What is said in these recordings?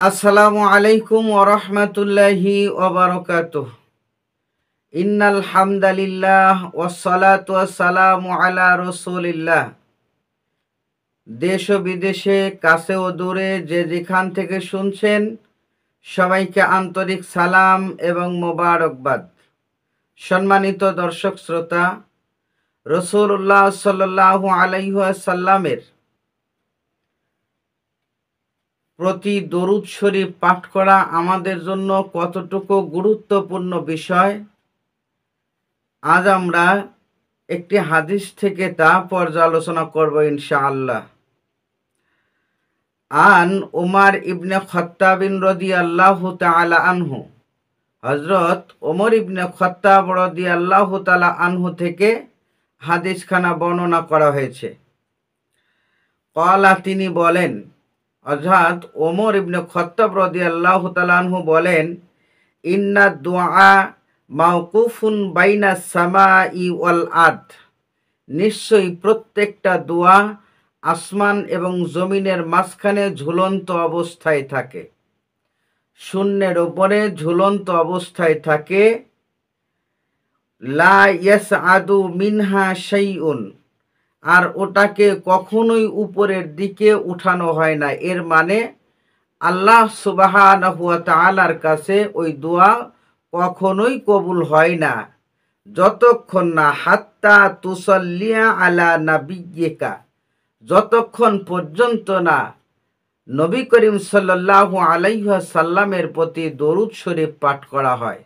আসসালামু আলাইকুম ওয়া রাহমাতুল্লাহি ওয়া বারাকাতুহু। ইন্নাল হামদালিল্লাহ ওয়াস সালাতু ওয়াস সালামু আলা রাসূলিল্লাহ। দেশ ও বিদেশে, কাছে ও দূরে যে যেখান থেকে শুনছেন, সবাইকে আন্তরিক সালাম এবং মোবারকবাদ। সম্মানিত দর্শক শ্রোতা, রাসূলুল্লাহ সাল্লাল্লাহু আলাইহি ওয়াসাল্লামের প্রতি দরুদ শরীফ পাঠ করা আমাদের জন্য কতটুকু গুরুত্বপূর্ণ বিষয়, আজ আমরা একটি হাদিস থেকে তা পর্যালোচনা করব ইনশাআল্লাহ। আন উমার ইবনে খাত্তাবিন রাদিয়াল্লাহু তাআলা আনহু, হযরত ওমর ইবনে খাত্তাব রাদিয়াল্লাহু তাআলা আনহু থেকে হাদিসখানা বর্ণনা করা হয়েছে। ক্বালা, তিনি বলেন, অর্থাৎ ওমর ইবনে খাত্তাব রাদিয়াল্লাহু তাআলা আনহু বলেন, ইন্না দুআ মাওকুফুন বাইনাস সামাই ওয়াল আরদ, নিশ্চয়ই প্রত্যেকটা দোয়া আসমান এবং জমিনের মাঝখানে ঝুলন্ত অবস্থায় থাকে, শূন্যের উপরে ঝুলন্ত অবস্থায় থাকে। লা ইয়াসআদু মিনহা শাইউন, আর ওটাকে কখনোই উপরের দিকে উঠানো হয় না। এর মানে আল্লাহ সুবহানাহু ওয়া তাআলার কাছে ওই দোয়া কখনোই কবুল হয় না যতক্ষণ না হাত্তা তুসাল্লিয়া আলা নাবিয়্যিকা, যতক্ষণ পর্যন্ত না নবী করিম সাল্লাল্লাহু আলাইহি ওয়াসাল্লামের প্রতি দরুদ শরীফ পাঠ করা হয়।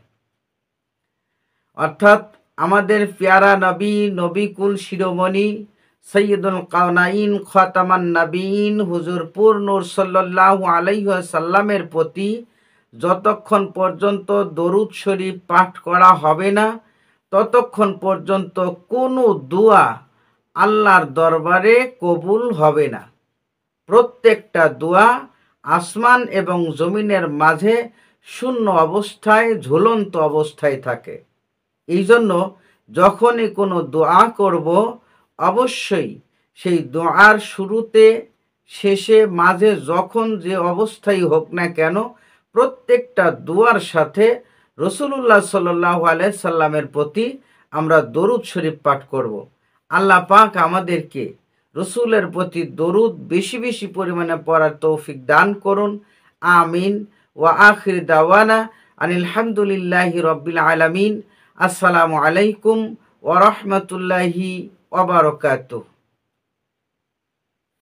অর্থাৎ আমাদের পেয়ারা নবী, নবীকুল শিরোমণি সৈয়দুল কাওনাইন খাতামান নবীন হুজুর পুর নূর সাল্লাল্লাহু আলাইহি ওয়াসাল্লামের প্রতি যতক্ষণ পর্যন্ত দরুদ শরীফ পাঠ করা হবে না, ততক্ষণ পর্যন্ত কোনো দোয়া আল্লাহর দরবারে কবুল হবে না। প্রত্যেকটা দোয়া আসমান এবং জমিনের মাঝে শূন্য অবস্থায়, ঝুলন্ত অবস্থায় থাকে। এই জন্য যখনই কোনো দোয়া করব, অবশ্যই সেই দোয়ার শুরুতে, শেষে, মাঝে যখন যে অবস্থায় হোক না কেন, প্রত্যেকটা দোয়ার সাথে রাসূলুল্লাহ সাল্লাল্লাহু আলাইহি সাল্লামের প্রতি আমরা দরুদ শরীফ পাঠ করব। আল্লাহ পাক আমাদেরকে রসুলের প্রতি দরুদ বেশি বেশি পরিমাণে পড়ার তৌফিক দান করুন। আমিন। ওয়া আখির দাওয়ানা আনিল হামদুলিল্লাহি রাব্বিল আলামিন। আসসালামু আলাইকুম ওয়া রাহমাতুল্লাহি ওয়া বারাকাতুহু।